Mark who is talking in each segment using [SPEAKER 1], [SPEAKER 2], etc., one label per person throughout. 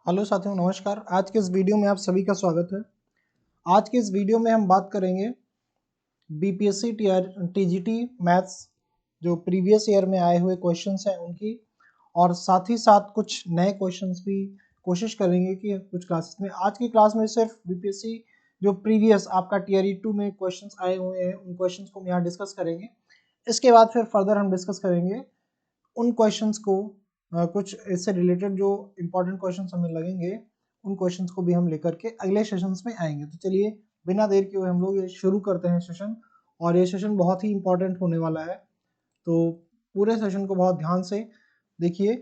[SPEAKER 1] Hello साथियों, नमस्कार। आज के इस वीडियो में आप सभी का स्वागत है। आज के इस वीडियो में हम बात करेंगे बीपीएससी टीजीटी मैथ्स जो प्रीवियस ईयर में आए हुए क्वेश्चंस हैं उनकी, और साथ ही साथ कुछ नए क्वेश्चंस भी कोशिश करेंगे कि कुछ क्लासेस में। आज की क्लास में सिर्फ बीपीएससी जो प्रीवियस आपका टीआरई 2 में क्वेश्चंस आए हुए हैं उन क्वेश्चंस को हम यहाँ डिस्कस करेंगे। इसके बाद फिर फर्दर हम डिस्कस करेंगे उन क्वेश्चंस को, कुछ इससे रिलेटेड जो इम्पोर्टेंट क्वेश्चंस हमें लगेंगे उन क्वेश्चंस को भी हम लेकर के अगले सेशंस में आएंगे। तो चलिए बिना देर किए हम लोग ये शुरू करते हैं सेशन, और ये सेशन बहुत ही इम्पोर्टेंट होने वाला है। तो पूरे सेशन को बहुत ध्यान से देखिए,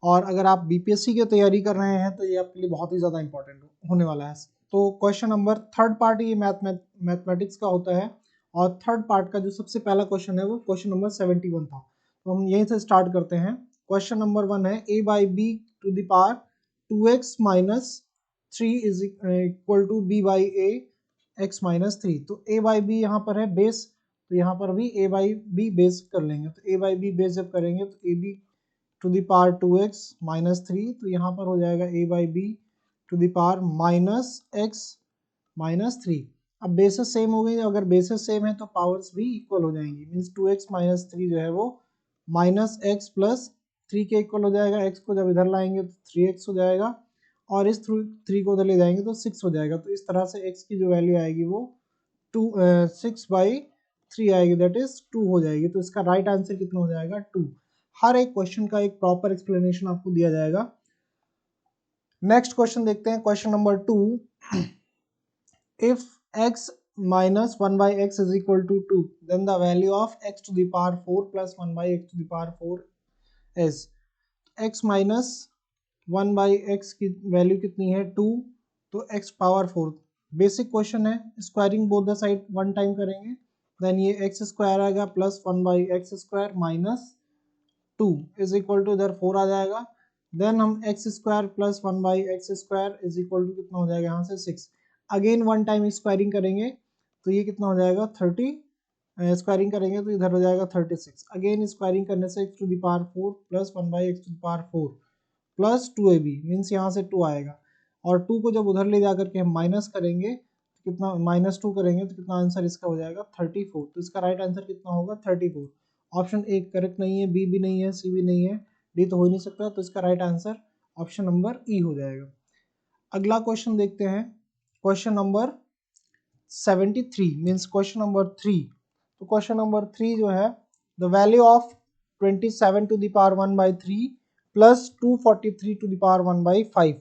[SPEAKER 1] और अगर आप बीपीएससी की तैयारी कर रहे हैं तो ये आपके लिए बहुत ही ज़्यादा इम्पोर्टेंट होने वाला है। तो क्वेश्चन नंबर थर्ड पार्ट ये मैथमेटिक्स का होता है, और थर्ड पार्ट का जो सबसे पहला क्वेश्चन है वो क्वेश्चन नंबर 71 था। तो हम यहीं से स्टार्ट करते हैं। क्वेश्चन नंबर 1 है a by B to the power 2x minus 3 is equal to b by a x minus 3। तो a बाई बी यहाँ पर है बेस, तो यहाँ पर भी a बाई बी बेस कर लेंगे। तो a बाई बी बेस जब करेंगे तो a b to the power 2x minus 3, तो यहाँ पर हो जाएगा a by B to the power minus x minus 3। अब बेसिस सेम हो गई, अगर बेसिस सेम है तो पावर्स भी इक्वल हो जाएंगी। मीन्स 2x माइनस 3 जो है वो माइनस एक्स प्लस 3 के इक्वल हो जाएगा। x को जब इधर लाएंगे तो 3x हो जाएगा, और इस 3 को उधर ले जाएंगे तो 6 हो जाएगा। तो इस तरह से x की जो वैल्यू आएगी वो 6/3 आएगी, दैट इज 2 हो जाएगी। तो इसका राइट आंसर कितना हो जाएगा? 2। हर एक क्वेश्चन का एक प्रॉपर एक्सप्लेनेशन आपको दिया जाएगा। नेक्स्ट क्वेश्चन देखते हैं, question number 2। If x minus 1 by x is equal to 2, then the value of x to the power 4 plus 1 by x to the power 4 is x minus 1 by x की value कितनी है? 2। तो x power 4 basic question है, squaring both the side one time करेंगे, then ये x square आएगा plus 1 by x square minus 2 is equal to इधर 4 आ जाएगा। देन हम x square plus 1 by x square is equal to कितना हो जाएगा यहाँ से 6। अगेन वन टाइम स्क्वायरिंग करेंगे तो ये कितना हो जाएगा 30, स्क्वायरिंग करेंगे तो इधर हो जाएगा 36। अगेन स्क्वायरिंग करने से x to the power 4 plus 1 by x to the power 4 plus 2ab means यहाँ से 2 आएगा, और 2 को जब उधर ले जाकर के हम माइनस करेंगे तो कितना, माइनस 2 करेंगे तो कितना आंसर इसका हो जाएगा 34। तो इसका राइट आंसर कितना होगा 34। ऑप्शन ए करेक्ट नहीं है, बी भी नहीं है, सी भी नहीं है, डी तो हो ही नहीं सकता। तो इसका right answer option number E हो जाएगा। अगला क्वेश्चन देखते हैं, question number 73 means question number 3। तो क्वेश्चन नंबर 3 जो है, the value of 27 to the power 1 by 3 plus 243 to the power 1 by 5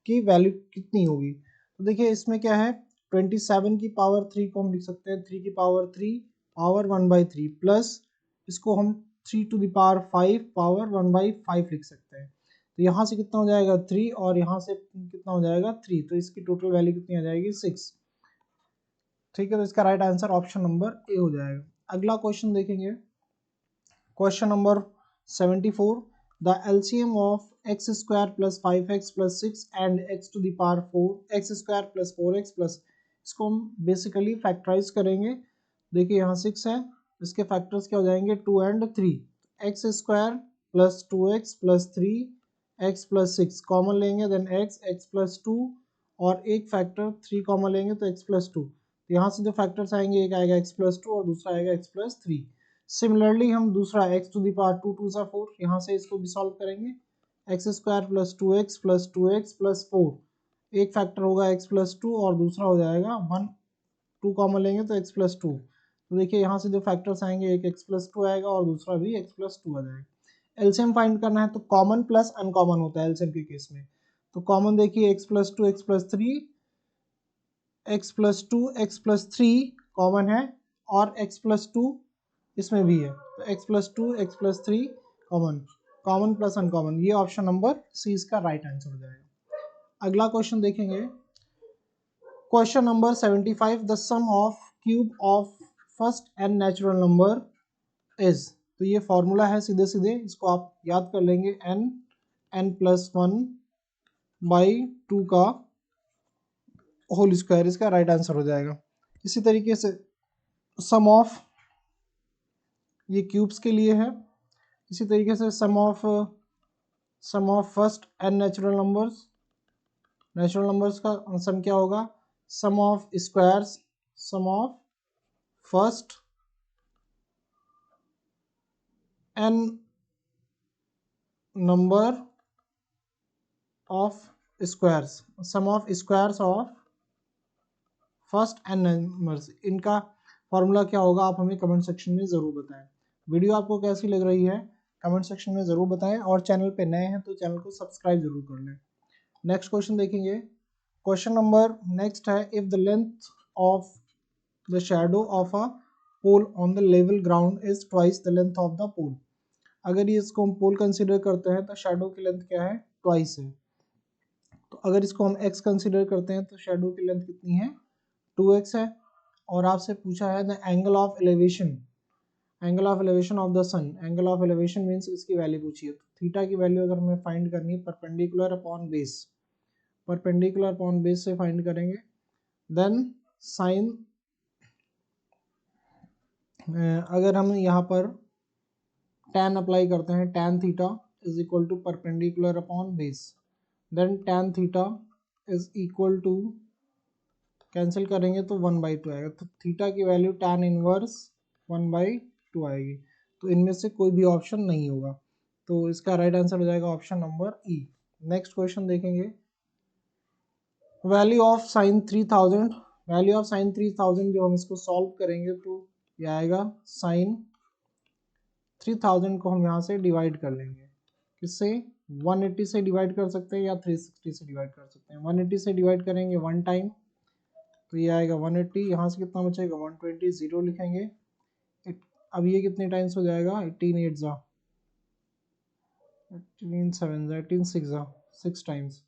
[SPEAKER 1] की वैल्यू कितनी होगी? तो देखिए इसमें क्या है, 27 की पावर 3 को हम लिख सकते हैं 3 की पावर 3 पावर 1 बाई 3 प्लस इसको हम 3 to the power 5 power 1 by 5 लिख सकते हैं। तो यहाँ से कितना हो जाएगा 3, और यहाँ से कितना हो जाएगा 3, तो इसकी टोटल वैल्यू कितनी आ जाएगी 6। ठीक है, तो इसका right answer option number A हो जाएगा। अगला क्वेश्चन देखेंगे, question number 74। The LCM of x square plus 5x plus 6 and x to the power 4 x square plus 4x plus, इसको हम बेसिकली फैक्टराइज करेंगे। देखिए यहाँ 6 है, इसके फैक्टर्स क्या हो जाएंगे 2 and 3। X square plus 2x plus 3x plus 6 common लेंगे, देन x प्लस 2, और एक फैक्टर 3 कॉमन लेंगे तो x प्लस 2। तो यहाँ से जो फैक्टर्स आएंगे, एक आएगा x प्लस 2 और दूसरा आएगा x प्लस 3। सिमिलरली हम दूसरा x टू द पावर 2 2 सा 4, यहाँ से इसको भी सॉल्व करेंगे। X square plus 2x plus 2x plus 4, एक फैक्टर होगा x प्लस 2 और दूसरा हो जाएगा 1, 2 कॉमन लेंगे तो x प्लस 2। तो देखिए यहाँ से जो फैक्टर्स आएंगे, एक x प्लस 2 आएगा और दूसरा भी x प्लस 2 आ जाएगा। एलसीएम फाइंड करना है तो कॉमन प्लस अनकॉमन होता है एलसीएम के केस में। तो कॉमन देखिए x plus 2 x plus 3, x plus 2 x plus 3 common है, और x प्लस 2 इसमें भी है। तो x plus 2 x plus 3 common, common plus uncommon, ये ऑप्शन नंबर सी इसका राइट आंसर हो जाएगा। अगला क्वेश्चन देखेंगे, question number 75। The sum of cube of first N natural number is, तो ये फॉर्मूला है सीधे सीधे, इसको आप याद कर लेंगे, n प्लस 1 बाई 2 का होल स्क्वायर, इसका राइट आंसर हो जाएगा। इसी तरीके से सम ऑफ, ये क्यूब्स के लिए है, इसी तरीके से sum of first N natural numbers natural numbers का सम क्या होगा, sum of squares, sum of first n number of squares, sum of squares of first N numbers. इनका फॉर्मूला क्या होगा आप हमें कमेंट सेक्शन में ज़रूर बताएं। वीडियो आपको कैसी लग रही है कमेंट सेक्शन में ज़रूर बताएं, और चैनल पे नए हैं तो चैनल को सब्सक्राइब जरूर कर लें। नेक्स्ट क्वेश्चन देखेंगे। क्वेश्चन नंबर नेक्स्ट है, if the length of the shadow of a pole on the level ground is twice the length of the pole. अगर ये इसको हम पोल कंसीडर करते हैं तो शैडो की लेंथ क्या है, ट्वाइस है। तो अगर इसको हम x कंसीडर करते हैं तो शैडो की लेंथ कितनी है, 2x है। और आपसे पूछा है the angle of elevation, angle of elevation of the sun, angle of elevation means इसकी वैल्यू पूछी है। तो थीटा की वैल्यू अगर हमें फाइंड करनी है perpendicular upon base, perpendicular upon base से फाइंड करेंगे। देन साइन, अगर हम यहाँ पर tan अप्लाई करते हैं, tan theta is equal to perpendicular upon base, then tan theta is equal to, cancel करेंगे तो 1/2 आएगा। तो थीटा की वैल्यू tan इनवर्स 1/2 आएगी। तो इनमें से कोई भी ऑप्शन नहीं होगा, तो इसका राइट आंसर हो जाएगा option number E. Next question देखेंगे। Value of sine 3000, value of sine 3000 जो हम इसको सॉल्व करेंगे तो ये आएगा, साइन 3000 को हम यहाँ से डिवाइड कर लेंगे, किससे, 180 से डिवाइड कर सकते हैं या 360 से डिवाइड कर सकते हैं। 180 से डिवाइड करेंगे वन टाइम तो ये आएगा 180, यहाँ से कितना बचेगा 120, जीरो लिखेंगे। अब ये कितने टाइम्स हो जाएगा, 18 8 जा, 18 7 जा, 18 6 जा, 6 टाइम्स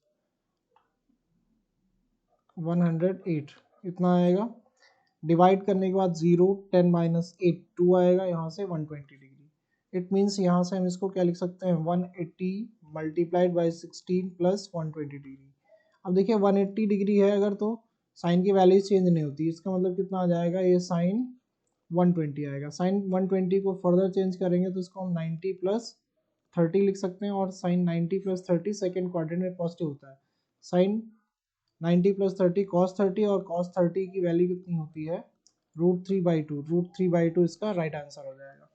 [SPEAKER 1] 108, इतना आएगा। डिवाइड करने के बाद 0 10 माइनस 8 2 आएगा, यहाँ से 120 डिग्री। इट मीन्स यहाँ से हम इसको क्या लिख सकते हैं, 180 मल्टीप्लाइड बाई 16 प्लस 120 डिग्री। अब देखिए 180 डिग्री है अगर, तो साइन की वैल्यू चेंज नहीं होती, इसका मतलब कितना आ जाएगा, ये साइन 120 आएगा। साइन 120 को फर्दर चेंज करेंगे तो इसको हम 90 प्लस 30 लिख सकते हैं, और साइन 90 प्लस 30 सेकेंड क्वाड्रेंट में पॉजिटिव होता है। साइन 90 प्लस 30 कॉस 30, और कॉस 30 की वैल्यू कितनी होती है, √3/2, √3/2 इसका राइट आंसर हो जाएगा।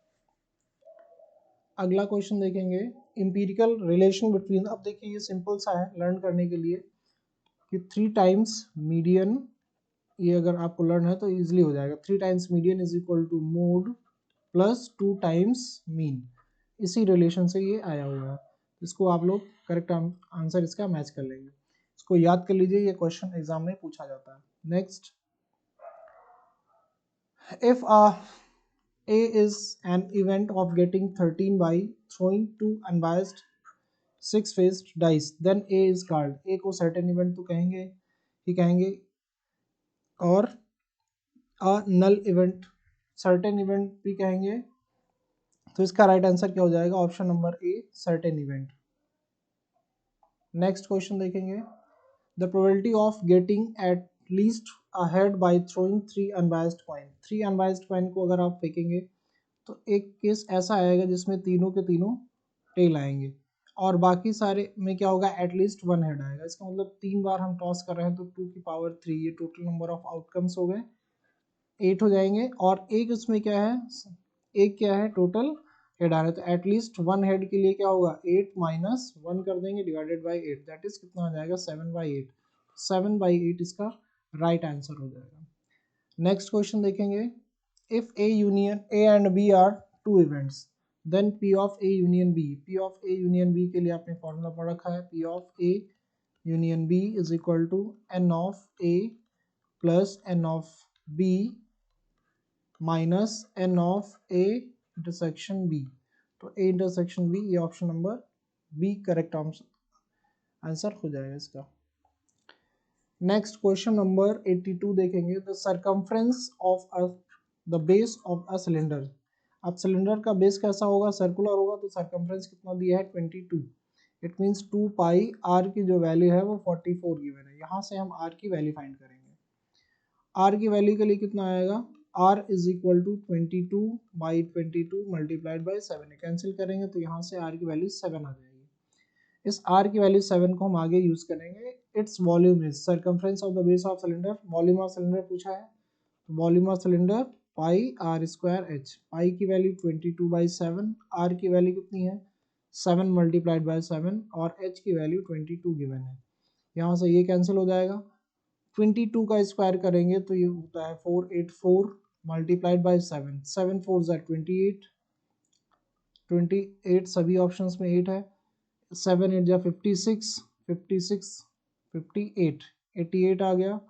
[SPEAKER 1] अगला क्वेश्चन देखेंगे, इंपीरिकल रिलेशन बिटवीन, अब देखिए ये सिंपल सा है लर्न करने के लिए कि 3 टाइम्स मीडियन, ये अगर आपको लर्न है तो इजीली हो जाएगा। 3 times median is equal to mode plus 2 times mean, इसी रिलेशन से ये आया हुआ है। इसको आप लोग करेक्ट आंसर इसका मैच कर लेंगे, इसको याद कर लीजिए, ये क्वेश्चन एग्जाम में पूछा जाता है। Next, if A is an event of getting 13 by throwing 2 unbiased 6-faced dice, then A is called, A को certain event तो कहेंगे ही कहेंगे, और a null event certain event भी कहेंगे। तो इसका राइट आंसर क्या हो जाएगा, option number A, certain event. Next question देखेंगे, the probability of getting at least a head by throwing 3 unbiased coin. 3 unbiased coin को अगर आप फेंकेंगे तो एक केस ऐसा आएगा जिसमें तीनों के तीनों टेल आएंगे, और बाकी सारे में क्या होगा, एटलीस्ट 1 हेड आएगा। इसका मतलब 3 बार हम टॉस कर रहे हैं तो 2 की पावर 3, ये टोटल नंबर ऑफ आउटकम्स हो गए, 8 हो जाएंगे। और एक उसमें क्या है, एक क्या है, टोटल हेड आ रहा है, तो एटलीस्ट 1 हेड के लिए क्या होगा, 8 माइनस 1 कर देंगे डिवाइडेड बाई 8, दैट इज कितना हो जाएगा, 7/8। 7/8 इसका राइट आंसर हो जाएगा। नेक्स्ट क्वेश्चन देखेंगे, if A union A and B are 2 events, then P of A union B. P of A union B के लिए आपने फॉर्मूला पढ़ रखा है, P of A union B is equal to n of A plus n of B minus n of A intersection B. तो A intersection B, ये option number B correct answer हो जाएगा इसका। नेक्स्ट क्वेश्चन नंबर 82 देखेंगे, the circumference of the base of a cylinder. अब cylinder का base कैसा होगा, सर्कुलर होगा, तो सरकमफ्रेंस कितना दिया है, 22। इट मीन्स 2 पाई आर की जो वैल्यू है वो 44 गिवन है। यहाँ से हम आर की वैल्यू फाइंड करेंगे। आर की वैल्यू के लिए कितना आएगा, r is equal to 22/22 multiplied by 7 cancel करेंगे तो यहाँ से r की वैल्यू 7 आ जाएगी। इस r की वैल्यू 7 को हम आगे यूज करेंगे its volume is, circumference of the base of cylinder, volume of cylinder पूछा है, तो volume of cylinder pi are square h, pi की वैल्यू 22/7, आर की वैल्यू कितनी है 7 मल्टीप्लाइड बाय 7 और एच की वैल्यू 22 गिवन है। यहाँ से ये कैंसिल हो जाएगा, 22 का स्क्वायर करेंगे तो ये होता है 484 मल्टीप्लाइड बाय 7, 7 4 ज़ा 28, 28 सभी ऑप्शंस में 8 है, 7 8 जा 56, 56 58, 88 आ गया,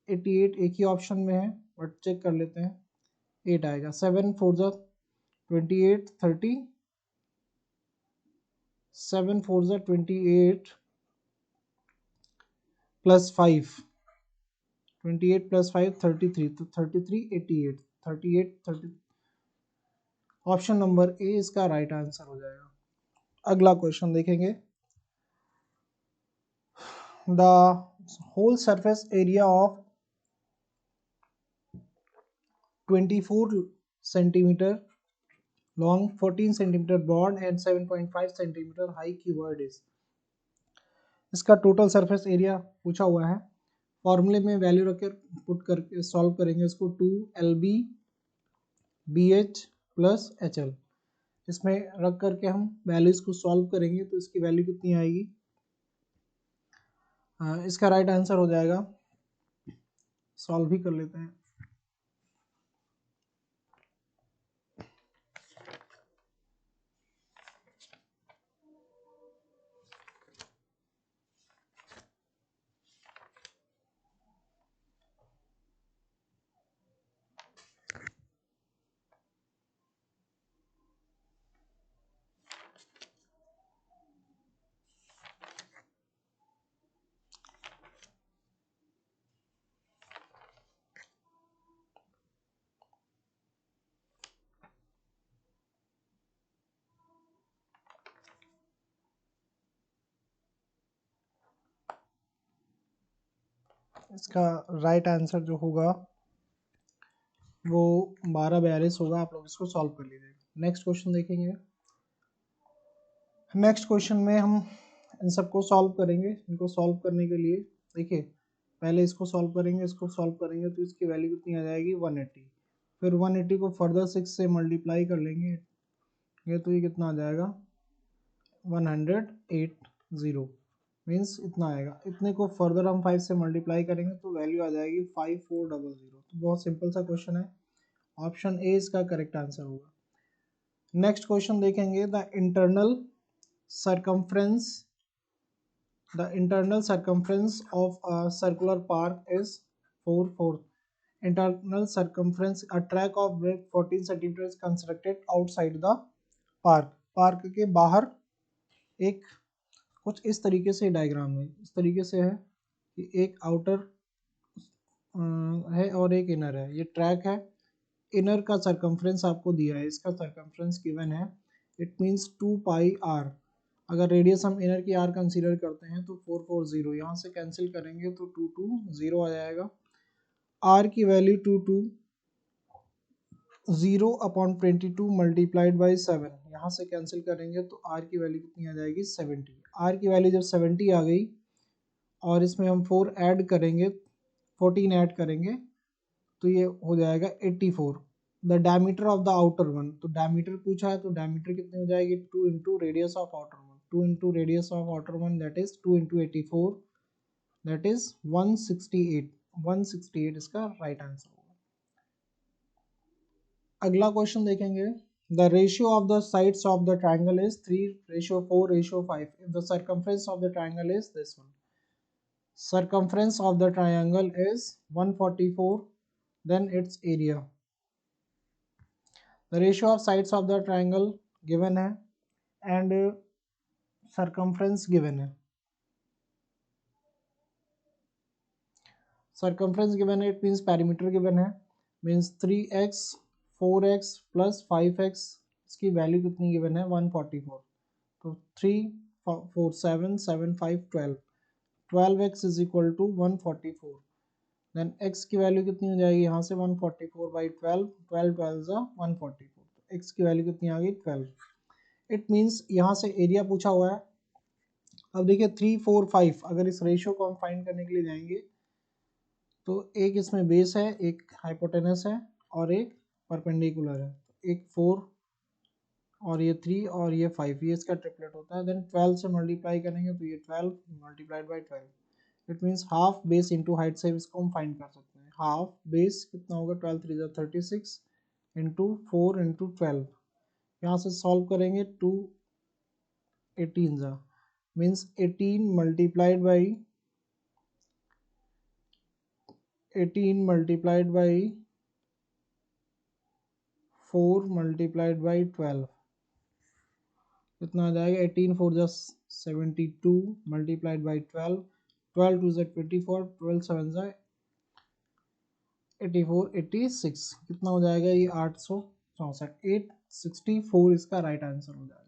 [SPEAKER 1] 88 एक ही ऑप्शन में है बट चेक कर लेते हैं, 8 आएगा, 7 4 ज़ा 28 30, 7 4 ज़ा 28 प्लस 5, 28 प्लस 5 33, तो 33 88, 38 30, ऑप्शन नंबर ए इसका राइट आंसर हो जाएगा। अगला क्वेश्चन देखेंगे, the whole surface area of 24 centimetre long, 14 centimetre broad and 7.5 centimetre high की वर्ड इज, इसका टोटल सरफेस एरिया पूछा हुआ है। फॉर्मूले में वैल्यू रख कर पुट करके सॉल्व करेंगे इसको, 2LB BH प्लस HL, इसमें रख करके हम वैल्यूज को सॉल्व करेंगे तो इसकी वैल्यू कितनी आएगी, इसका राइट आंसर हो जाएगा, सॉल्व भी कर लेते हैं। इसका राइट आंसर जो होगा वो 1242 होगा, आप लोग इसको सॉल्व कर लीजिएगा। नेक्स्ट क्वेश्चन देखेंगे, नेक्स्ट क्वेश्चन में हम इन सबको सॉल्व करेंगे। इनको सॉल्व करने के लिए देखिए, पहले इसको सॉल्व करेंगे, इसको सॉल्व करेंगे तो इसकी वैल्यू कितनी आ जाएगी 180, फिर 180 को फर्दर 6 से मल्टीप्लाई कर लेंगे, ये तो ये कितना आ जाएगा 180, मीन्स इतना आएगा, इतने को फर्दर हम 5 से मल्टीप्लाई करेंगे तो वैल्यू आ जाएगी 5400। तो बहुत सिंपल सा क्वेश्चन है, ऑप्शन ए इसका करेक्ट आंसर होगा। नेक्स्ट क्वेश्चन देखेंगे, the internal circumference of a circular park is 4 internal circumference, a track of breadth 14 cm is constructed outside the park, park के बाहर एक कुछ इस तरीके से डायग्राम में इस तरीके से है कि एक आउटर है और एक इनर है, ये ट्रैक है, इनर का सरकमफ्रेंस आपको दिया है, इसका सरकमफ्रेंस गिवन है, इट मीन्स 2 पाई आर, अगर रेडियस हम इनर की आर कंसीडर करते हैं तो 440, यहाँ से कैंसिल करेंगे तो 220 आ जाएगा, आर की वैल्यू 220/22 मल्टीप्लाइड बाई 7, यहाँ से कैंसिल करेंगे तो आर की वैल्यू कितनी आ जाएगी 70, आर की वैल्यू जब 70 आ गई और इसमें हम 4 ऐड करेंगे 14 ऐड करेंगे तो ये हो जाएगा 84, the diameter of the outer one, तो डायमीटर पूछा है तो डायमीटर कितनी हो जाएगी 2 into radius of outer one, 2 into radius of outer one that is 2 into 84 that is 168, 168 इसका राइट आंसर होगा। अगला क्वेश्चन देखेंगे, the ratio of the sides of the triangle is 3:4:5 if the circumference of the triangle is this one, circumference of the triangle is 144, then its area, the ratio of sides of the triangle given है and circumference given है, circumference given है, it means perimeter given है, means 3x 4x plus 5x, इसकी value कितनी given है 144, तो 3 4 7 7 5 12, 12x is equal to 144, then x की value कितनी हो जाएगी यहाँ से 144/12, 12 12 ज़ा 144, x की वैल्यू कितनी आ गई 12, इट मीन्स यहाँ से एरिया पूछा हुआ है अब देखिए 3 4 5, अगर इस रेशियो को हम फाइंड करने के लिए जाएंगे तो एक इसमें बेस है, एक हाइपोटेनस है और एक परपेंडिकुलर है। एक 4 और ये 3 और ये 5, ये इसका ट्रिपलेट होता है। देन 12 से मल्टीप्लाई करेंगे तो ये 12 multiplied by 12, it means half base into height से इसको हम फाइंड कर सकते हैं। हाफ बेस कितना होगा, 12 3 36 इंटू 4 इंटू 12, यहाँ से सॉल्व करेंगे 2 18 जा means 18 multiplied by 4 multiplied by 12, कितना आ जाएगा 18 4 जा 72 मल्टीप्लाइड बाई 12, 12 2 जा 24, 12 7 जा 84 86, कितना हो जाएगा ये 864, 864 इसका राइट आंसर हो जाएगा।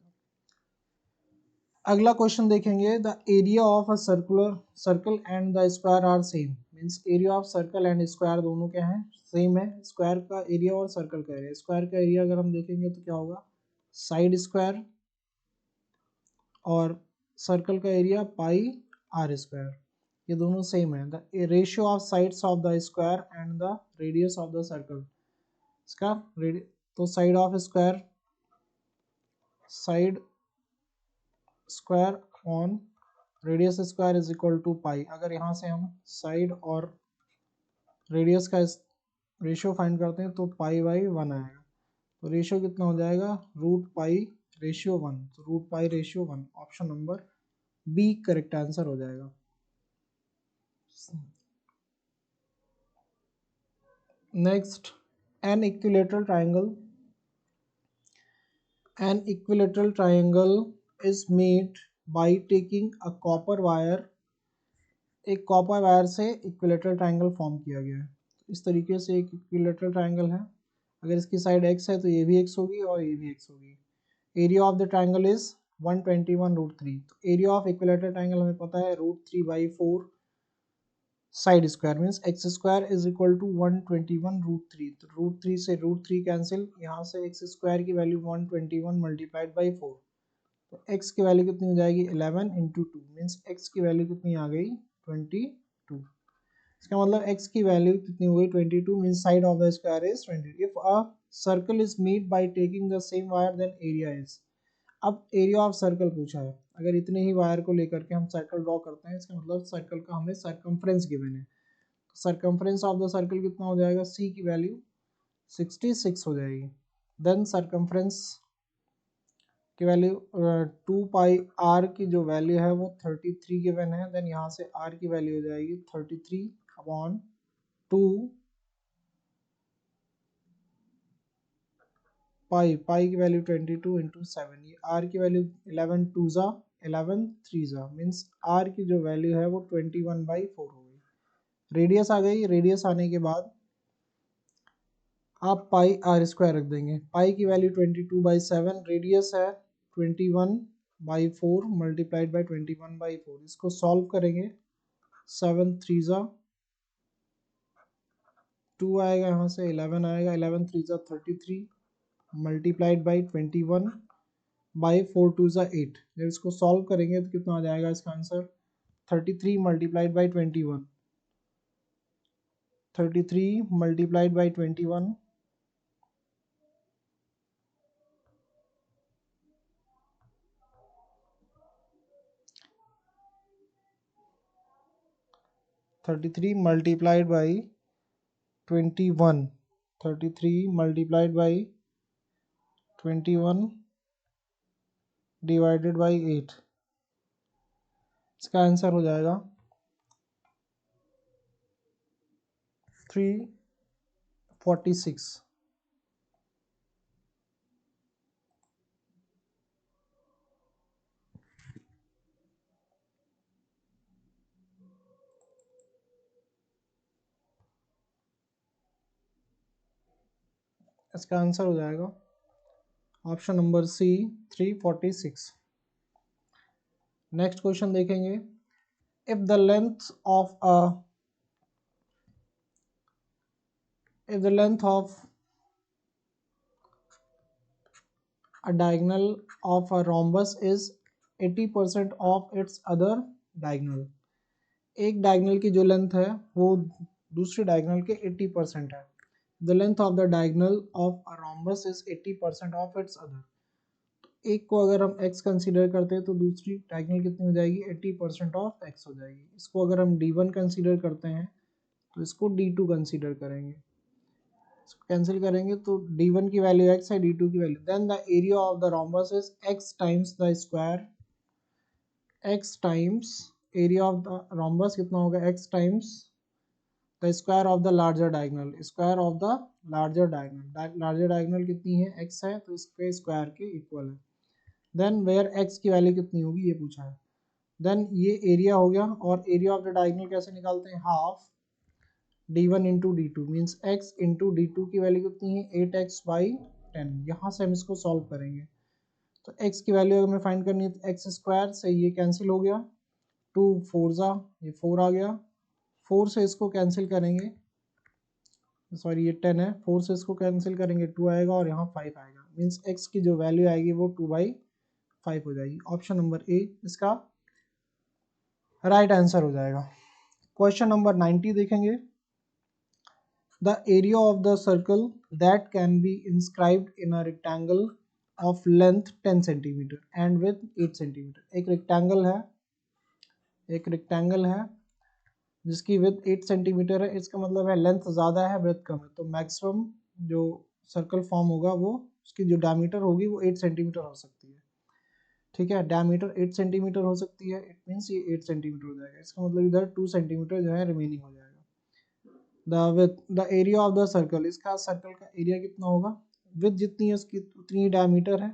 [SPEAKER 1] अगला क्वेश्चन देखेंगे, the area of a circle and the square are same, means area of circle and square दोनों क्या है, सेम है। स्क्वायर का एरिया और सर्कल का एरिया, स्क्वायर का एरिया अगर हम देखेंगे तो क्या होगा, साइड स्क्वायर, और सर्कल का एरिया पाई आर स्क्वायर, ये दोनों सेम है। The ratio of sides of the square and the radius of the circle, इसका तो side of square, side square on radius square is equal to pi. अगर यहाँ से हम साइड और रेडियस का रेशियो फाइंड करते हैं तो पाई बाई 1 आएगा, तो रेशियो कितना हो जाएगा, रूट पाई रेशियो 1, तो root pi ratio 1, option number B correct answer हो जाएगा। Next, an equilateral triangle is made by taking a copper wire, एक कॉपर वायर से इक्विलेटरल ट्राइंगल फॉर्म किया गया है। इस तरीके से एक इक्विलेटरल ट्राइंगल है, अगर इसकी साइड x है तो ये भी x होगी और ये भी x होगी। Area of the triangle is 121 root 3, तो एरिया ऑफ इक्विलेटरल ट्राइंगल हमें पता है root 3 by 4 side square, means x square is equal to 121 root 3, तो रूट 3 से रूट 3 कैंसिल, यहाँ से एक्स स्क्वायर की वैल्यू 121 मल्टीप्लाइड बाई 4, तो x की वैल्यू कितनी हो जाएगी 11 इंटू 2, मीन्स x की वैल्यू कितनी आ गई 22, इसका मतलब x की वैल्यू कितनी हो गई 22, means side of the square is 20। If a circle is made by taking the same wire then area is, अब एरिया ऑफ सर्कल पूछा है, अगर इतने ही वायर को लेकर के हम सर्कल ड्रॉ करते हैं, इसका मतलब सर्कल का हमें सरकमफ्रेंस गिवन है, तो सरकमफ्रेंस ऑफ द सर्कल कितना हो जाएगा, c की वैल्यू 66 हो जाएगी। देन सरकमफ्रेंस की वैल्यू 2 पाई आर की जो वैल्यू है वो 33 गिवन है, देन यहाँ से आर की वैल्यू हो जाएगी 33 अपॉन 2 पाई की वैल्यू 22 इंटू 7, ये आर की वैल्यू 11 2 जा 11 3 जा, मीन्स आर की जो वैल्यू है वो 21 बाई 4 हो गई। रेडियस आ गई, रेडियस आने के बाद आप पाई आर स्क्वायर रख देंगे, पाई की वैल्यू 22 बाई 7, रेडियस है 21 बाई 4 मल्टीप्लाइड बाई 21 बाई 4, इसको सॉल्व करेंगे 7 3 जा 2 आएगा, यहाँ से 11 आएगा, 11 3 जा 33 मल्टीप्लाइड बाई 21 बाई 4 2 जा 8, जब इसको सॉल्व करेंगे तो कितना आ जाएगा इसका answer 33 multiplied by 21, 33 multiplied by 21, 33 multiplied by 21, 33 multiplied by 21 divided by 8, इसका आंसर हो जाएगा 346। इसका आंसर हो जाएगा option number C 346। Next question देखेंगे, if the length of a diagonal of a rhombus is 80% of its other diagonal. एक diagonal की जो लेंथ है वो दूसरी डायगोनल के 80% है। The length of the diagonal of a rhombus is 80% of its other. एक को अगर हम x कंसीडर करते हैं तो दूसरी डायगोनल कितनी हो जाएगी, 80% ऑफ x हो जाएगी। इसको अगर हम d1 कंसीडर करते हैं तो इसको d2 कंसीडर करेंगे, कैंसिल करेंगे तो d1 की वैल्यू x है, d2 की value. Then the area of the rhombus is x times the square, x times area of the rhombus कितना होगा, x times the square of the larger diagonal, square of the larger diagonal. Larger diagonal कितनी है, x है, तो इसके square के equal है। Then where x की वैल्यू कितनी होगी ये पूछा है। देन ये एरिया हो गया, और एरिया ऑफ द डायगोनल कैसे निकालते हैं, half d1 into D two, means x into D two की वैल्यू कितनी है, 8x बाई 10। यहाँ से हम इसको सॉल्व करेंगे तो x की वैल्यू अगर हमें फाइंड करनी है तो एक्स स्क्वायर से ये कैंसिल हो गया, 2 4 ज़ा ये 4 आ गया, 4 से इसको कैंसिल करेंगे, सॉरी ये 10 है, 4 से इसको कैंसिल करेंगे 2 आएगा और यहाँ 5 आएगा, मीन्स x की जो वैल्यू आएगी वो 2/5 हो जाएगी। ऑप्शन नंबर ए इसका राइट आंसर हो जाएगा। क्वेश्चन नंबर 90 देखेंगे। The area of the circle that can be inscribed in a rectangle of length 10 cm and width 8 cm। एक रेक्टेंगल है जिसकी विड्थ 8 सेंटीमीटर है, इसका मतलब है लेंथ ज़्यादा है विड्थ कम है, तो मैक्सिमम जो सर्कल फॉर्म होगा वो उसकी जो डायमीटर होगी वो 8 सेंटीमीटर हो सकती है। ठीक है, डायमीटर 8 सेंटीमीटर हो सकती है, इट मीन्स ये 8 सेंटीमीटर हो जाएगा। इसका मतलब इधर 2 सेंटीमीटर जो है रिमेनिंग हो जाएगा। The area of the circle, इसका सर्कल का एरिया कितना होगा, विड्थ जितनी है उसकी उतनी ही डायमीटर है,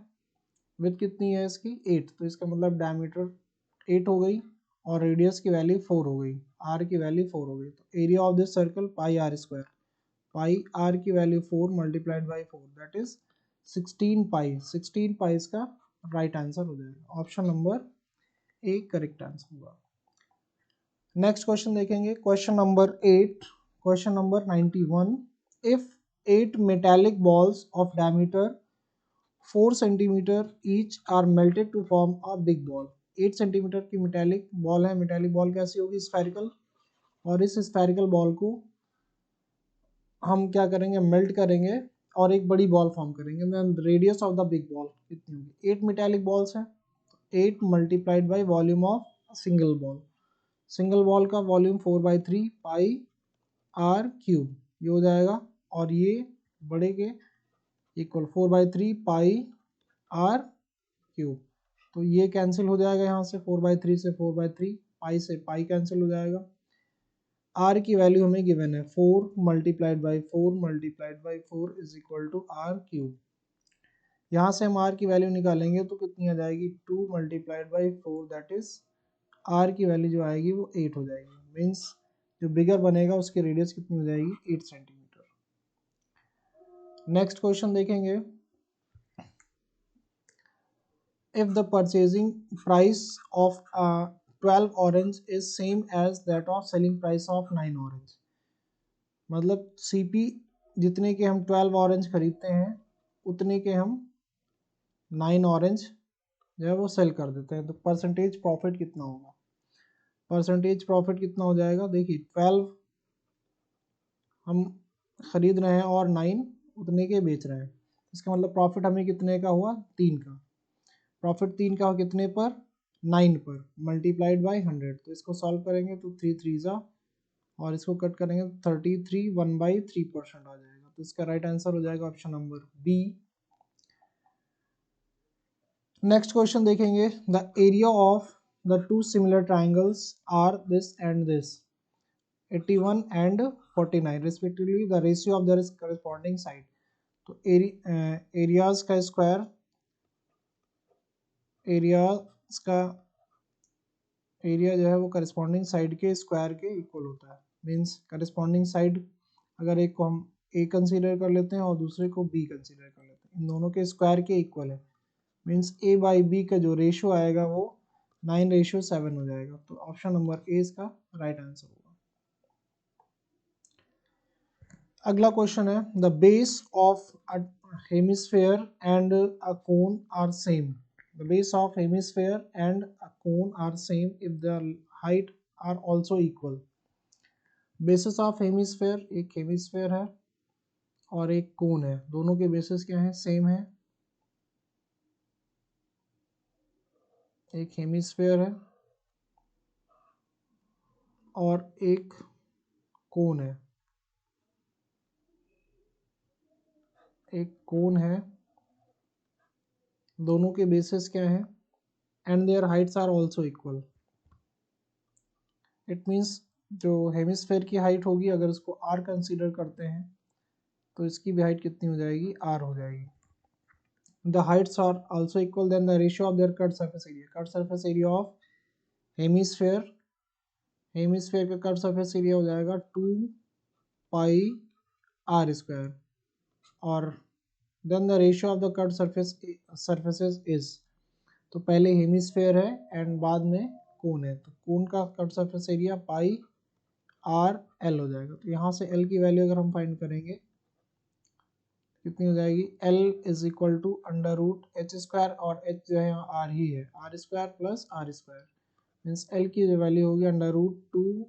[SPEAKER 1] विड्थ कितनी है इसकी 8, तो इसका मतलब डायमीटर 8 हो गई और रेडियस की वैल्यू 4 हो गई, आर की वैल्यू 4 हो गई। तो area of this circle pi are square, pi r की value 4 multiplied by 4 that is 16 pi. 16 pi इसका राइट आंसर हो जाएगा। Option number A correct answer होगा। नेक्स्ट क्वेश्चन देखेंगे, question number 8, question number 91। If 8 metallic balls of diameter 4 centimeter each are melted to form a big ball। 8 centimetre की metallic ball है, metallic ball कैसी होगी, spherical, और इस spherical ball को हम क्या करेंगे, मेल्ट करेंगे और एक बड़ी बॉल फॉर्म करेंगे। Then radius of the big ball कितनी होगी, 8 मेटालिक बॉल्स है, 8 multiplied by volume of single ball, single ball का वॉल्यूम 4/3 पाई आर क्यूब ये हो जाएगा, और ये बड़े के इक्वल 4/3 पाई आर क्यूब, तो ये कैंसिल हो जाएगा यहाँ से, 4/3 से 4/3, पाई से पाई कैंसिल हो जाएगा। आर की वैल्यू हमें गिवन है 4 multiplied by 4 multiplied by 4 is equal to R cube. यहाँ से हम आर की वैल्यू निकालेंगे तो कितनी आ जाएगी, 2 multiplied by 4 that is R की वैल्यू जो आएगी वो 8 हो जाएगी, मीन्स जो बिगर बनेगा उसकी रेडियस कितनी हो जाएगी, 8 सेंटीमीटर। नेक्स्ट क्वेश्चन देखेंगे। If the purchasing price of 12 orange is same as that of selling price of 9 orange, मतलब सीपी जितने के हम 12 ऑरेंज खरीदते हैं उतने के हम 9 ऑरेंज जो है वो सेल कर देते हैं, तो परसेंटेज प्रॉफिट कितना होगा, परसेंटेज प्रॉफिट कितना हो जाएगा, देखिए 12 हम खरीद रहे हैं और 9 उतने के बेच रहे हैं, इसका मतलब प्रॉफिट हमें कितने का हुआ, 3 का। प्रॉफिट 3 का कितने पर, 9 पर, मल्टीप्लाइड बाई 100, तो इसको सॉल्व करेंगे तो 3 3 ज़ा और इसको कट करेंगे तो 33 1/3% आ जाएगा, तो इसका राइट आंसर हो जाएगा option number B. Next question देखेंगे। The area of the two similar triangles are this and this 81 and 49 respectively, the ratio of the corresponding side, तो एरियाज का स्क्वायर, एरियाज का एरिया जो है वो करस्पॉन्डिंग साइड के स्क्वायर के equal होता है, मीन्स करस्पॉन्डिंग साइड अगर एक को हम ए कंसीडर कर लेते हैं और दूसरे को बी कंसीडर कर लेते हैं, इन दोनों के स्क्वायर के इक्वल है, मीन्स ए बाई बी का जो रेशियो आएगा वो 9:7 हो जाएगा, तो ऑप्शन नंबर ए इसका राइट आंसर होगा। अगला क्वेश्चन है, the base of a hemisphere and a cone are same, the base of hemisphere and a cone are same if the height are also equal. Basis of hemisphere, एक hemisphere है और एक कोन है, दोनों के बेसिस क्या है, सेम है। एक हेमिस्फेयर है और एक कोन है, एक कोन है, दोनों के बेसिस क्या है, and their heights are also equal. It means जो हेमिस्फेयर की हाइट होगी, अगर उसको आर कंसीडर करते हैं तो इसकी भी हाइट कितनी हो जाएगी, आर हो जाएगी। The heights are also equal, then the ratio of their cut surface area, cut surface area of hemisphere, hemisphere का कट सरफेस एरिया हो जाएगा 2 पाई आर स्क्वायर, और then the ratio of the cut surfaces is, तो पहले hemisphere है and बाद में कोन है, तो कोन का cut surface area pi r L हो जाएगा। तो यहाँ से एल की वैल्यू अगर हम फाइंड करेंगे कितनी हो जाएगी, L is equal to under root H square, और एच जो है यहाँ आर ही है, R square plus R square, means L की जो वैल्यू होगी under root 2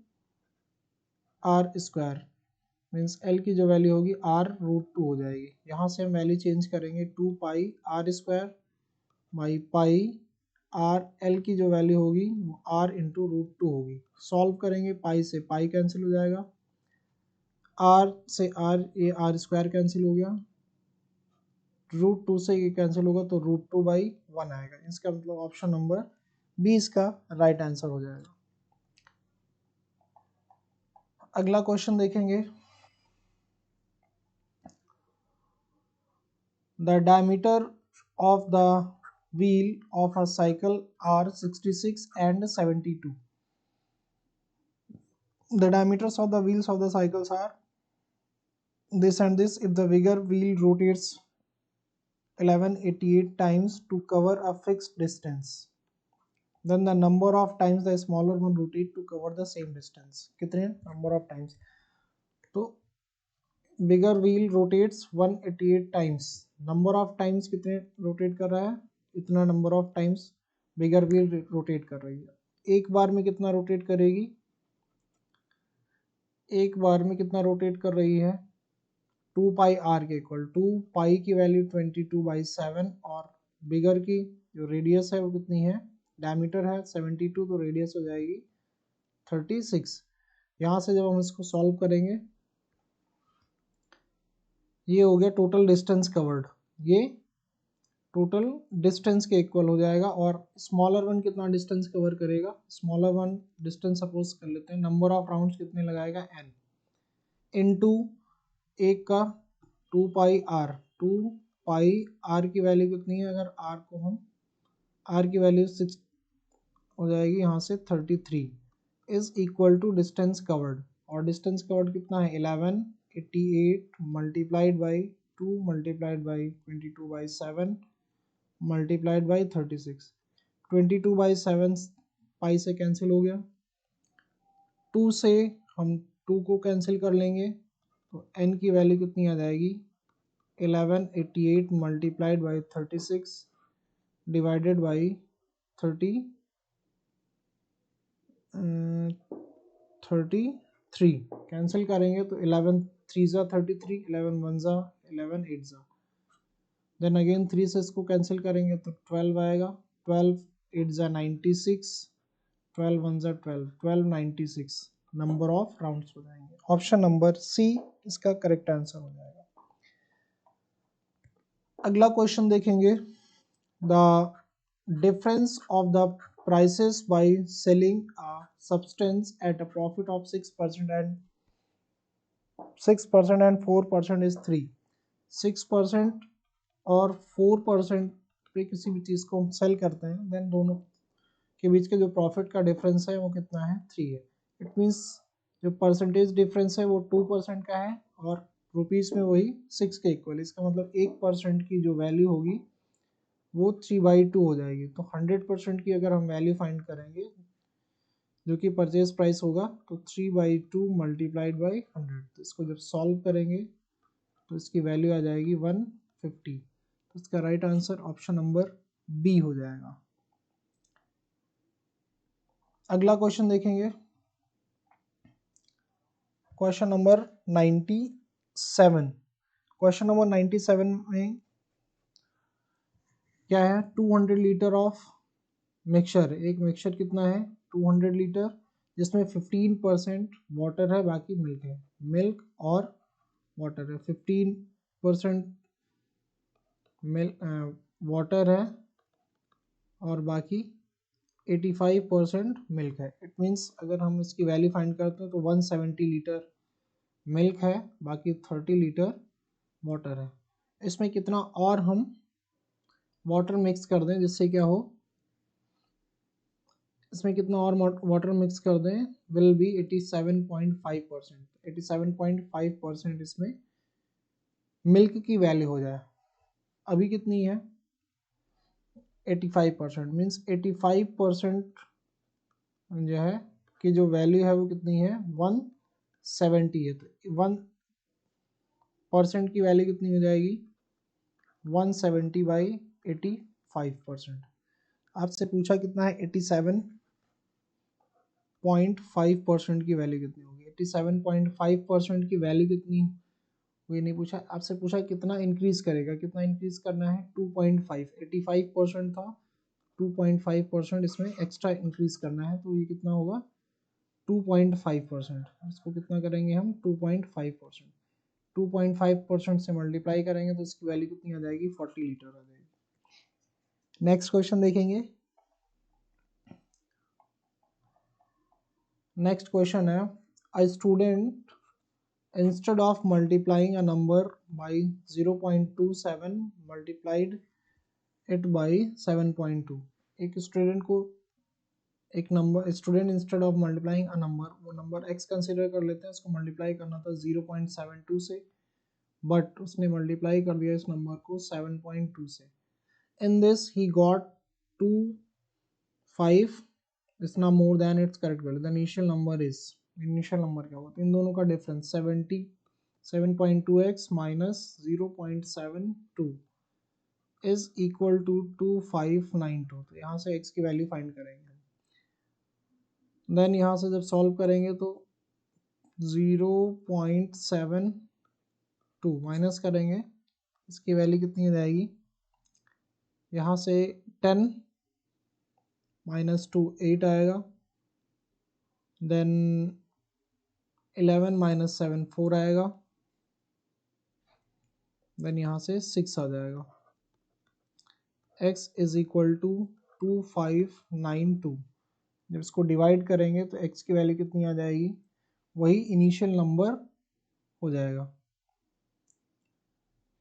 [SPEAKER 1] R square, means L की जो वैल्यू होगी आर रूट 2 हो जाएगी। यहाँ से हम वैल्यू चेंज करेंगे 2 pi are square by pi r, L की जो वैल्यू होगी वो आर इंटू रूट 2 होगी। सॉल्व करेंगे, पाई से पाई कैंसिल हो जाएगा, आर से आर, ये आर स्क्वायर कैंसिल हो गया, रूट 2 से ये कैंसिल होगा तो रूट 2 बाई 1 आएगा। इसका मतलब ऑप्शन नंबर बी इसका राइट आंसर हो जाएगा। अगला क्वेश्चन देखेंगे, the diameter of the wheel of a cycle are 66 and 72. The diameters of the wheels of the cycles are this and this. If the bigger wheel rotates 1188 times to cover a fixed distance, then the number of times the smaller one rotate to cover the same distance. कितने number of times? तो bigger wheel rotates 188 times. Number of times कितने rotate कर रहा है, इतना number of times bigger wheel rotate कर रही है। एक बार में कितना rotate करेगी, एक बार में कितना रोटेट कर रही है, 2 पाई आर के इक्वल, 2 पाई की वैल्यू 22/7, और बिगर की जो रेडियस है वो कितनी है, डायमीटर है 72, तो रेडियस हो जाएगी 36। यहाँ से जब हम इसको सॉल्व करेंगे, ये हो गया टोटल डिस्टेंस कवर्ड, ये टोटल डिस्टेंस के इक्वल हो जाएगा, और स्मॉलर वन कितना डिस्टेंस कवर करेगा, स्मॉलर वन डिस्टेंस सपोज कर लेते हैं, नंबर ऑफ राउंड्स कितने लगाएगा, n इनटू एक का 2 पाई आर, 2 पाई आर की वैल्यू कितनी है, अगर आर को हम, आर की वैल्यू 6 हो जाएगी यहाँ से 33, is equal to distance covered, और डिस्टेंस कवर्ड कितना है 1188 multiplied by 2 multiplied by 22/7 multiplied by 36, 22/7 pi से कैंसिल हो गया, 2 से हम 2 को कैंसिल कर लेंगे तो n की वैल्यू कितनी आ जाएगी, 1188 multiplied by 36 divided by 33, cancel करेंगे तो 11 3 ज़ा 33, 11 1 ज़ा 11 8 ज़ा, देन अगेन 3 से इसको कैंसिल करेंगे तो 12 आएगा, 12 8 ज़ा 96, 12 1 ज़ा 12, 1296 नंबर ऑफ राउंड्स हो जाएंगे। ऑप्शन नंबर सी इसका करेक्ट आंसर हो जाएगा। अगला क्वेश्चन देखेंगे, the difference of the prices by selling a substance at a profit of 6% and 4% is 3। 6% और 4% पे किसी भी चीज़ को हम सेल करते हैं, देन दोनों के बीच के जो प्रॉफिट का डिफरेंस है वो कितना है, 3 है। इट मीन्स जो परसेंटेज डिफरेंस है वो 2% का है, और रुपीज़ में वही 6 के इक्वल, इसका मतलब 1% की जो वैल्यू होगी वो 3/2 हो जाएगी। तो 100% की अगर हम वैल्यू फाइंड करेंगे जो कि परचेज प्राइस होगा, तो 3/2 मल्टीप्लाइड बाई 100, तो इसको जब सॉल्व करेंगे तो इसकी वैल्यू आ जाएगी 150। तो इसका right answer option number B हो जाएगा। अगला क्वेश्चन देखेंगे, क्वेश्चन नंबर 97। क्वेश्चन नंबर 97 में क्या है, 200 लीटर ऑफ मिक्सचर, एक मिक्सचर कितना है 200 लीटर, जिसमें 15% वाटर है, बाकी मिल्क है, मिल्क और वाटर है, 15% मिल्क वाटर है और बाकी 85% मिल्क है। इट मीन्स अगर हम इसकी वैल्यू फाइंड करते हैं तो 170 लीटर मिल्क है, बाकी 30 लीटर वाटर है। इसमें कितना और हम वाटर मिक्स कर दें जिससे क्या हो, इसमें कितना और वाटर मिक्स कर दें विल बी 87.5%, 87.5% इसमें मिल्क की वैल्यू हो जाए। अभी कितनी है 85%, मीन्स 85% जो है कि जो वैल्यू है वो कितनी है 170 है, तो 1% की वैल्यू कितनी हो जाएगी 170/85%। आपसे पूछा कितना है 87.5% की वैल्यू कितनी होगी, 87.5% की वैल्यू कितनी, वो ये नहीं पूछा, आपसे पूछा कितना इंक्रीज करेगा, कितना इंक्रीज करना है 2.5, 85% था, 2.5% इसमें एक्स्ट्रा इंक्रीज करना है, तो ये कितना होगा 2.5%। इसको कितना करेंगे हम 2.5%, 2.5% से मल्टीप्लाई करेंगे तो इसकी वैल्यू कितनी आ जाएगी 40 लीटर आ जाएगी। नेक्स्ट क्वेश्चन देखेंगे, नेक्स्ट क्वेश्चन है, a student instead of multiplying a number by 0.27 multiplied it by 7.2। एक स्टूडेंट को एक number, student instead of multiplying a number, वो नंबर x कंसिडर कर लेते हैं, उसको मल्टीप्लाई करना था 0.72 से, बट उसने मल्टीप्लाई कर दिया इस नंबर को 7.2 से। इन दिस ही गॉट 2.5 इतना more than its correct value, the initial number is, initial number क्या होगा, इन दोनों का difference 7.2x minus 0.72 is equal to 2592। तो यहाँ से x की वैल्यू फाइंड करेंगे, देन यहाँ से जब सॉल्व करेंगे तो 0.72 माइनस करेंगे, इसकी वैल्यू कितनी हो जाएगी, यहाँ से 10 माइनस 2 8 आएगा, देन 11 माइनस 7 4 आएगा, देन यहाँ से 6 आ जाएगा। x is equal to 2592। जब इसको डिवाइड करेंगे तो x की वैल्यू कितनी आ जाएगी, वही इनिशियल नंबर हो जाएगा,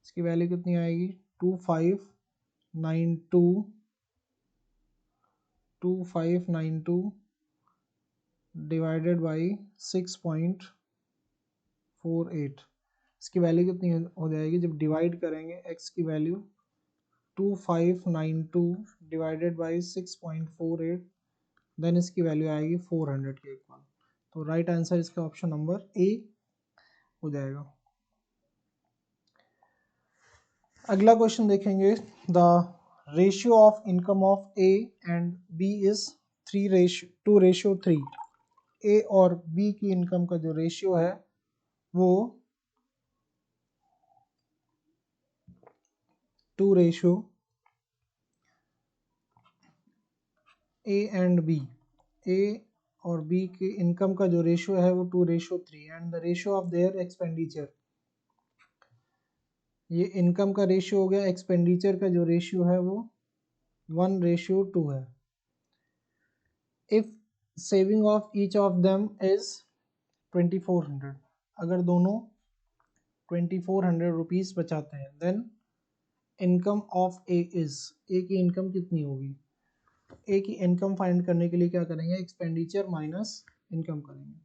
[SPEAKER 1] इसकी वैल्यू कितनी आएगी 2592 डिवाइडेड बाई 6.48, इसकी वैल्यू कितनी हो जाएगी, जब डिवाइड करेंगे x की वैल्यू 2592 डिवाइडेड बाई 6.48, देन इसकी वैल्यू आएगी 400 के इक्वल। तो राइट आंसर इसका ऑप्शन नंबर ए हो जाएगा। अगला क्वेश्चन देखेंगे, the ratio of income of A and B is 2:3। A और बी की इनकम का जो रेशियो है वो 2 ए एंड बी, ए और बी की इनकम का जो रेशियो है वो 2:3 and the ratio of there expenditure, ये इनकम का रेशियो हो गया, एक्सपेंडिचर का जो रेशियो है वो 1:2 है। If saving of each of them is 2400, अगर दोनों 2400 रुपीज बचाते हैं, then income of A is, A की इनकम कितनी होगी। ए की इनकम फाइंड करने के लिए क्या करेंगे, एक्सपेंडिचर माइनस इनकम करेंगे।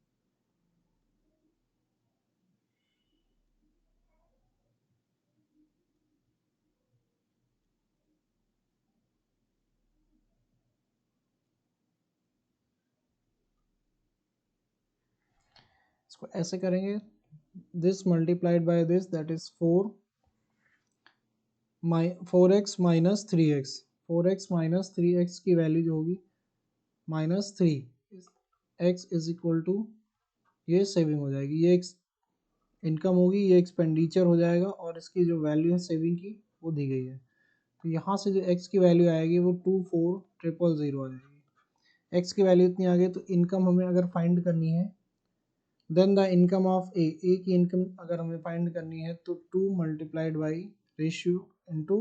[SPEAKER 1] इसको ऐसे करेंगे, this multiplied by this that is 4x minus 3x, 4x minus 3x की वैल्यू जो होगी -3, x इज इक्वल टू, ये सेविंग हो जाएगी, ये इनकम होगी, ये एक्सपेंडिचर हो जाएगा और इसकी जो वैल्यू है सेविंग की वो दी गई है। तो यहाँ से जो x की वैल्यू आएगी वो 24000 आ जाएगी। x की वैल्यू इतनी आ गई, तो इनकम हमें अगर फाइंड करनी है, देन द इनकम ऑफ ए की इनकम अगर हमें फाइंड करनी है तो 2 multiplied by ratio into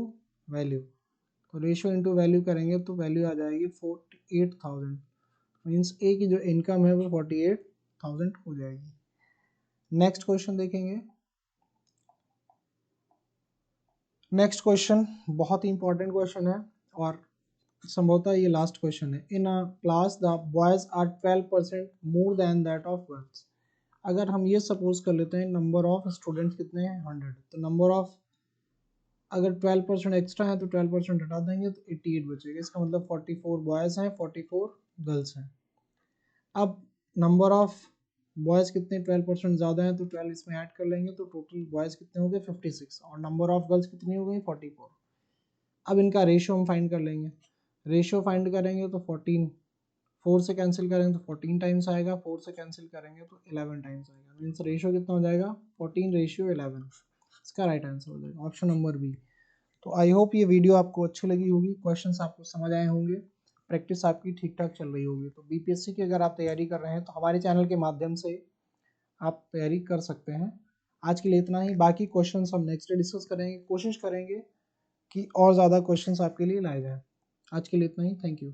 [SPEAKER 1] value. तो रेशियो इंटू वैल्यू करेंगे तो वैल्यू आ जाएगी 48,000, मीन्स ए की जो इनकम है वो 48,000 हो जाएगी। नेक्स्ट क्वेश्चन देखेंगे। नेक्स्ट क्वेश्चन बहुत ही इंपॉर्टेंट क्वेश्चन है और संभवतः ये लास्ट क्वेश्चन है। In a class the boys are 12% more than that of girls. अगर हम ये सपोज कर लेते हैं नंबर ऑफ स्टूडेंट्स कितने हैं 100, तो नंबर ऑफ अगर 12% एक्स्ट्रा है तो 12% हटा देंगे तो 88 बचेगा। इसका मतलब 44 बॉयज़ हैं, 44 गर्ल्स हैं। अब नंबर ऑफ बॉयज़ कितने 12% ज़्यादा हैं तो 12 इसमें ऐड कर लेंगे तो टोटल बॉयज़ कितने हो गए 56 और नंबर ऑफ गर्ल्स कितनी हो गई 44। अब इनका रेशियो हम फाइंड कर लेंगे। रेशियो फाइंड करेंगे तो 14, 4 से कैंसिल करेंगे तो 14 टाइम्स आएगा, 4 से कैंसिल करेंगे तो 11 टाइम्स आएगा। मीन्स रेशियो कितना हो जाएगा 14:11। इसका राइट आंसर हो जाएगा ऑप्शन नंबर बी। तो आई होप ये वीडियो आपको अच्छी लगी होगी, क्वेश्चंस आपको समझ आए होंगे, प्रैक्टिस आपकी ठीक ठाक चल रही होगी। तो बीपीएससी की अगर आप तैयारी कर रहे हैं तो हमारे चैनल के माध्यम से आप तैयारी कर सकते हैं। आज के लिए इतना ही, बाकी क्वेश्चंस हम नेक्स्ट डे डिस्कस करेंगे, कोशिश करेंगे कि और ज़्यादा क्वेश्चंस आपके लिए लाए जाएँ। आज के लिए इतना ही, थैंक यू।